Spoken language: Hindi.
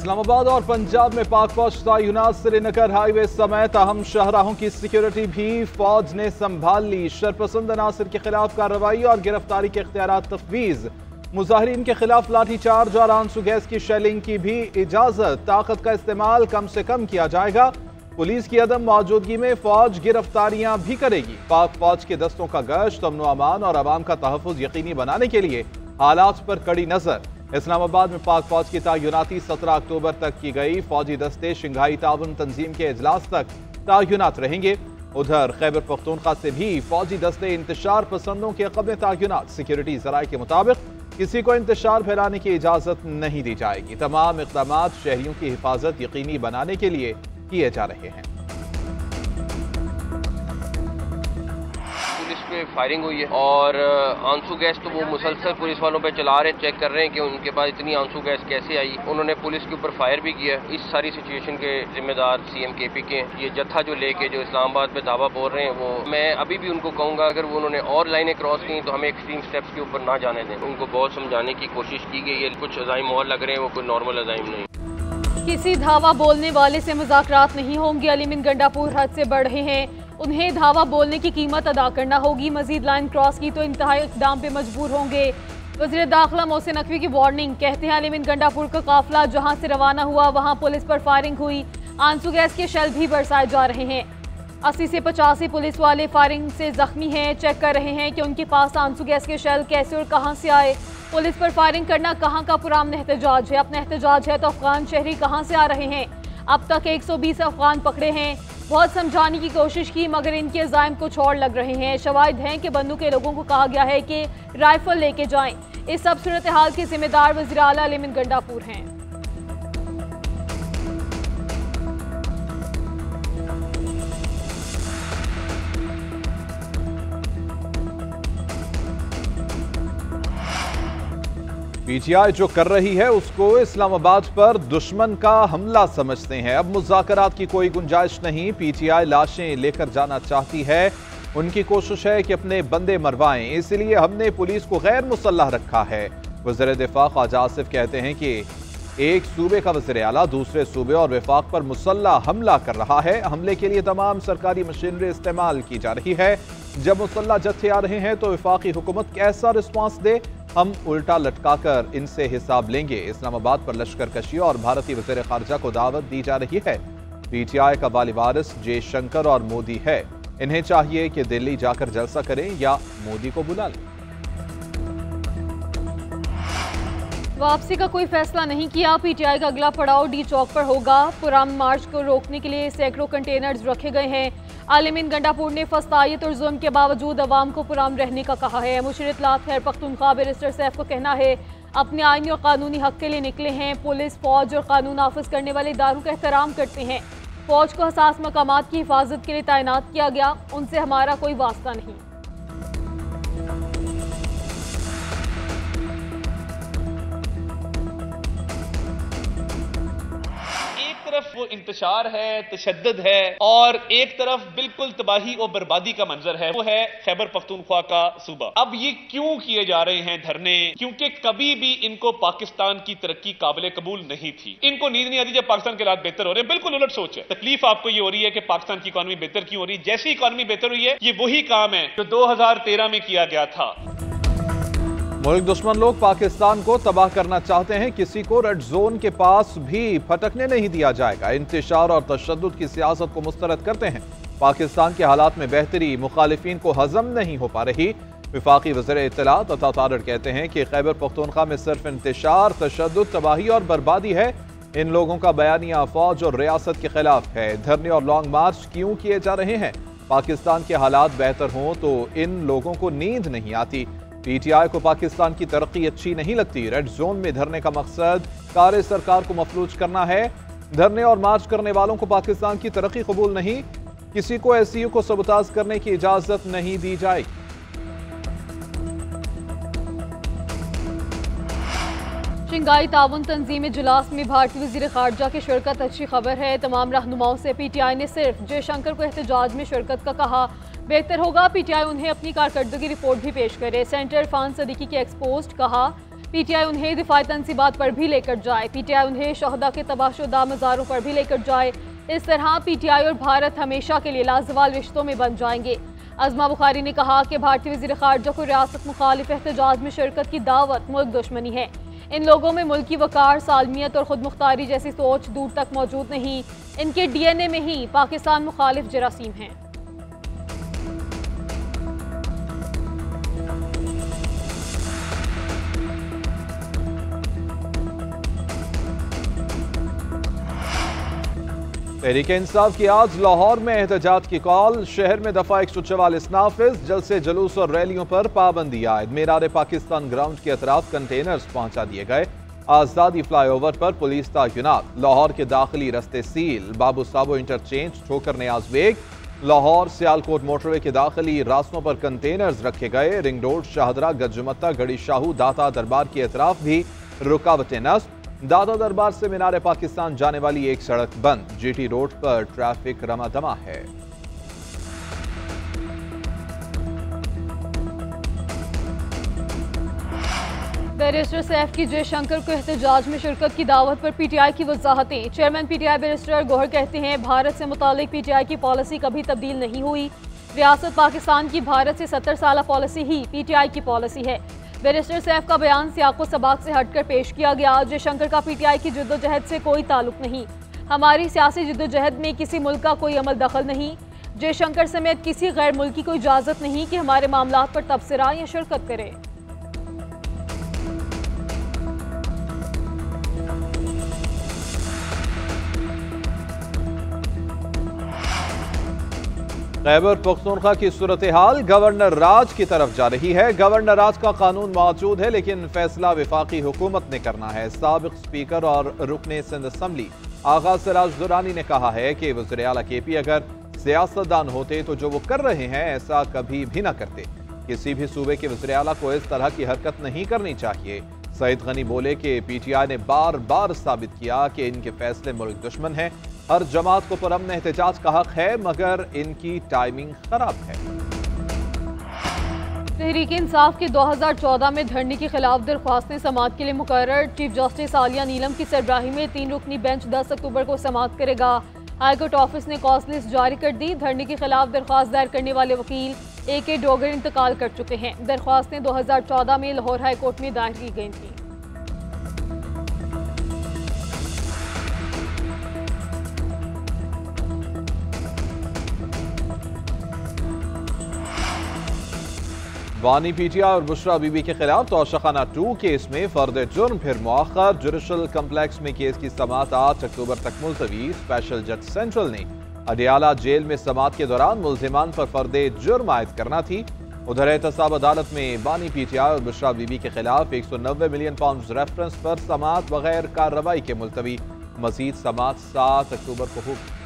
इस्लामाबाद और पंजाब में पाक फौज तैनात, श्रीनगर हाईवे समेत अहम शाहराहों की सिक्योरिटी भी फौज ने संभाल ली। शरपसंद अनासर के खिलाफ कार्रवाई और गिरफ्तारी के इख्तियारात तफवीज। मुजाहिरीन के खिलाफ लाठीचार्ज और आंसू गैस की शेलिंग की भी इजाजत। ताकत का इस्तेमाल कम से कम किया जाएगा। पुलिस की अदम मौजूदगी में फौज गिरफ्तारियां भी करेगी। पाक फौज के दस्तों का गश्त, अमन अमान और अवाम का तहफ़्फ़ुज़ यकीनी बनाने के लिए हालात पर कड़ी नजर। इस्लामाबाद में पाक फौज की तैनाती 17 अक्टूबर तक की गई। फौजी दस्ते शंघाई ताउन तंजीम के इजलास तक तैनात रहेंगे। उधर खैबर पख्तूनख्वा से भी फौजी दस्ते इंतशार पसंदों के कब्ल तैनात। सिक्योरिटी जराये के मुताबिक किसी को इंतशार फैलाने की इजाजत नहीं दी जाएगी। तमाम इक़दाम शहरियों की हिफाजत यकीनी बनाने के लिए किए जा रहे हैं। पुलिस पे फायरिंग हुई है और आंसू गैस तो वो मुसलसल पुलिस वालों पे चला रहे, चेक कर रहे हैं कि उनके पास इतनी आंसू गैस कैसे आई। उन्होंने पुलिस के ऊपर फायर भी किया। इस सारी सिचुएशन के जिम्मेदार सीएम केपी के ये जत्था जो लेके जो इस्लामाबाद पे दावा बोल रहे हैं, वो मैं अभी भी उनको कहूँगा अगर वो उन्होंने और लाइनें क्रॉस की तो हमें एक्सट्रीम स्टेप्स के ऊपर ना जाने दें। उनको बहुत समझाने की कोशिश की गई है। कुछ अजाइम और लग रहे हैं, वो कोई नॉर्मल अजाइम नहीं। किसी धावा बोलने वाले से मुज़ाकरात नहीं होंगे। अलीमीन गंडापुर हद से बढ़ रहे हैं, उन्हें धावा बोलने की कीमत अदा करना होगी। मजीद लाइन क्रॉस की तो इंतहाई इक़दाम पे मजबूर होंगे। वज़ीर दाखिला मोहसिन नकवी की वार्निंग। कहते हैं अलीमीन गंडापुर का काफिला जहां से रवाना हुआ वहां पुलिस पर फायरिंग हुई। आंसू गैस के शेल भी बरसाए जा रहे हैं। 80 से 85 पुलिस वाले फायरिंग से जख्मी हैं। चेक कर रहे हैं कि उनके पास आंसू गैस के शेल कैसे और कहां से आए। पुलिस पर फायरिंग करना कहां का पुरान एहतजाज है? अपना एहतजाज है तो अफगान शहरी कहां से आ रहे हैं? अब तक 120 अफगान पकड़े हैं। बहुत समझाने की कोशिश की मगर इनके अज़ाइम कुछ और लग रहे हैं। शवाहिद हैं कि बंदूक के लोगों को कहा गया है कि राइफल लेके जाएं। इस सब सूरत हाल के जिम्मेदार वज़ीर आला अलीमीन गंडापुर हैं। पीटीआई जो कर रही है उसको इस्लामाबाद पर दुश्मन का हमला समझते हैं। अब मुज़ाकरात की कोई गुंजाइश नहीं। पीटीआई लाशें लेकर जाना चाहती है। उनकी कोशिश है कि अपने बंदे मरवाएं, इसलिए हमने पुलिस को गैर मुसल्लह रखा है। वज़ीर दिफा ख्वाजा आसिफ कहते हैं कि एक सूबे का वज़ीर आला दूसरे सूबे और वफाक पर मुसल्लह हमला कर रहा है। हमले के लिए तमाम सरकारी मशीनरी इस्तेमाल की जा रही है। जब मुसल्लह जत्थे आ रहे हैं तो वफाकी हुकूमत कैसा रिस्पॉन्स दे, हम उल्टा लटकाकर इनसे हिसाब लेंगे। इस्लामाबाद पर लश्कर कशी और भारतीय वज़ीर खारजा को दावत दी जा रही है। पीटीआई का वाली वारिस जयशंकर और मोदी है। इन्हें चाहिए कि दिल्ली जाकर जलसा करें या मोदी को बुला लें। वापसी का कोई फैसला नहीं किया। पीटीआई का अगला पड़ाव डी चौक पर होगा। पुरान मार्च को रोकने के लिए सैकड़ों कंटेनर्स रखे गए हैं। अलीमीन गंडापुर ने फस्तायत और जुल्म के बावजूद अवाम को पुरान रहने का कहा है। मुशीर इत्तलात खैबर पख्तूनख्वा बैरिस्टर सैफ को कहना है अपने आईनी और कानूनी हक के लिए निकले हैं। पुलिस, फौज और कानून नाफिज करने वाले इदारों का एहतराम करते हैं। फौज को हसास मकामात की हिफाजत के लिए तैनात किया गया, उनसे हमारा कोई वास्ता नहीं। तरफ वो इंतशार है, तशद्दुद है और एक तरफ बिल्कुल तबाही और बर्बादी का मंजर है। वो है खैबर पख्तूनख्वा का सूबा। अब ये क्यों किए जा रहे हैं धरने? क्योंकि कभी भी इनको पाकिस्तान की तरक्की काबिल कबूल नहीं थी। इनको नींद नहीं आती जब पाकिस्तान के हालात बेहतर हो रहे हैं। बिल्कुल उलट सोच है। तकलीफ आपको ये हो रही है कि पाकिस्तान की इकॉनमी बेहतर क्यों हो रही है। जैसी इकॉनमी बेहतर हुई है, ये वही काम है जो 2013 में किया गया था। मुल्क दुश्मन लोग पाकिस्तान को तबाह करना चाहते हैं। किसी को रेड जोन के पास भी फटकने नहीं दिया जाएगा। इंतशार और तशद्दुद की सियासत को मुस्तरद करते हैं। पाकिस्तान के हालात में बेहतरी मुखालिफिन को हजम नहीं हो पा रही। वफाकी वज़ीर इत्तलात अता तारड़ कहते हैं कि खैबर पख्तूनख्वा में सिर्फ इंतशार, तशद्दुद, तबाही और बर्बादी है। इन लोगों का बयानिया फौज और रियासत के खिलाफ है। धरने और लॉन्ग मार्च क्यों किए जा रहे हैं? पाकिस्तान के हालात बेहतर हों तो इन लोगों को नींद नहीं आती। पीटीआई को पाकिस्तान की तरक्की अच्छी नहीं लगती। रेड जोन में धरने का मकसद कार सरकार को मफलूज करना है। धरने और मार्च करने वालों को पाकिस्तान की तरक्की कबूल नहीं। किसी को एसयू को सबताज करने की इजाजत नहीं दी जाएगी। शंघाई ताउन तंजीम इजलास में भारतीय वज़ीर खारजा की शिरकत अच्छी खबर है। तमाम रहनुमाओं से पीटीआई ने सिर्फ जयशंकर को एहतजाज में शिरकत का कहा। बेहतर होगा पीटीआई उन्हें अपनी कारकर्दगी रिपोर्ट भी पेश करे। सेंटर इरफान सदीकी के एक्सपोस्ट कहा PTI उन्हें दिफाई तनसीबात पर भी लेकर जाए, PTI उन्हें शहदा के तबाहशुदा मज़ारों पर भी लेकर जाए। इस तरह PTI और भारत हमेशा के लिए लाजवाल रिश्तों में बन जाएंगे। अज़मा बुखारी ने कहा कि भारतीय वज़ीर ख़ारजा को रियासत मुखालिफ एहतजाज में शिरकत की दावत मुल्क दुश्मनी है। इन लोगों में मुल्की वकार, सालमियत और खुद मुख्तारी जैसी सोच दूर तक मौजूद नहीं। इनके DNA में ही पाकिस्तान मुखालिफ जरासीम हैं। तहरीक इंसाफ की आज लाहौर में एहतजाज की कॉल। शहर में दफा 144 नाफिज, जलसे जुलूस और रैलियों पर पाबंदी आयद। मीनार पाकिस्तान ग्राउंड के अतराफ कंटेनर्स पहुंचा दिए गए। आजादी फ्लाईओवर पर पुलिस तैनात। लाहौर के दाखिली रस्ते सील। बाबू साबो इंटरचेंज, ठोकर नियाज बेग, लाहौर सियालकोट मोटरवे के दाखिली रास्तों पर कंटेनर्स रखे गए। रिंग रोड, शाहदरा, गजुमत्ता, गड़ी शाहू, दाता दरबार के अतराफ भी रुकावटें नस्ब। दादा दरबार से मीनार पाकिस्तान जाने वाली एक सड़क बंद। GT रोड पर ट्रैफिक रमादमा है। बैरिस्टर सैफ की जयशंकर को एहतजाज में शिरकत की दावत पर PTI की वजाहतें। चेयरमैन PTI बैरिस्टर गौहर कहते हैं, भारत से मुतालिक PTI की पॉलिसी कभी तब्दील नहीं हुई। रियासत पाकिस्तान की भारत से 70 साल पॉलिसी ही PTI की पॉलिसी है। बैरिस्टर सैफ का बयान सियाको सबाक से हटकर पेश किया गया। जयशंकर का PTI की जद्दोजहद से कोई ताल्लुक नहीं। हमारी सियासी जद्दोजहद में किसी मुल्क का कोई अमल दखल नहीं। जयशंकर समेत किसी गैर मुल्की को इजाज़त नहीं कि हमारे मामलात पर तबसरा या शिरकत करे। खैबर पख्तूनख्वा की सूरत हाल गवर्नर राज की तरफ जा रही है। गवर्नर राज का कानून मौजूद है, लेकिन फैसला वफाकी हुकूमत ने करना है। साबिक स्पीकर और रुकने सिंध असम्बली आगा सिराज दुरानी ने कहा है कि वज़ीर आला KP अगर सियासतदान होते तो जो वो कर रहे हैं ऐसा कभी भी ना करते। किसी भी सूबे के वज़ीर आला को इस तरह की हरकत नहीं करनी चाहिए। सईद गनी बोले कि PTI ने बार बार साबित किया कि इनके फैसले मुल्क दुश्मन हैं। हर जमात को पुरअमन एहतजाज का हक है, मगर इनकी टाइमिंग खराब है। तहरीक इंसाफ की 2014 में धरने के खिलाफ दरख्वास्तें समाअत के लिए मुकर्रर। चीफ जस्टिस आलिया नीलम की सरबराही में 3 रुकनी बेंच 10 अक्टूबर को समाअत करेगा। हाईकोर्ट ऑफिस ने कॉज लिस्ट जारी कर दी। धरने के खिलाफ दरख्वास्त दायर करने वाले वकील AK डोगर इंतकाल कर चुके हैं। दरख्वास्तें 2014 में लाहौर हाईकोर्ट में दायर की गई थी। बानी PTI और बुशरा बीबी के खिलाफ तोशाखाना 2 केस में फर्द जुर्म फिर मुअख्खर। जुडिशल कम्प्लेक्स में केस की समाअत 8 अक्टूबर तक मुलतवी। स्पेशल जज सेंट्रल ने अडियाला जेल में समाअत के दौरान मुल्जिमान पर फर्द जुर्म आयद करना थी। उधर एहतसाब अदालत में बानी PTI और बुशरा बीबी के खिलाफ 190 मिलियन पाउंड रेफरेंस पर समाअत बगैर कार्रवाई के मुलतवी। मजीद समाअत 7 अक्टूबर को होगी।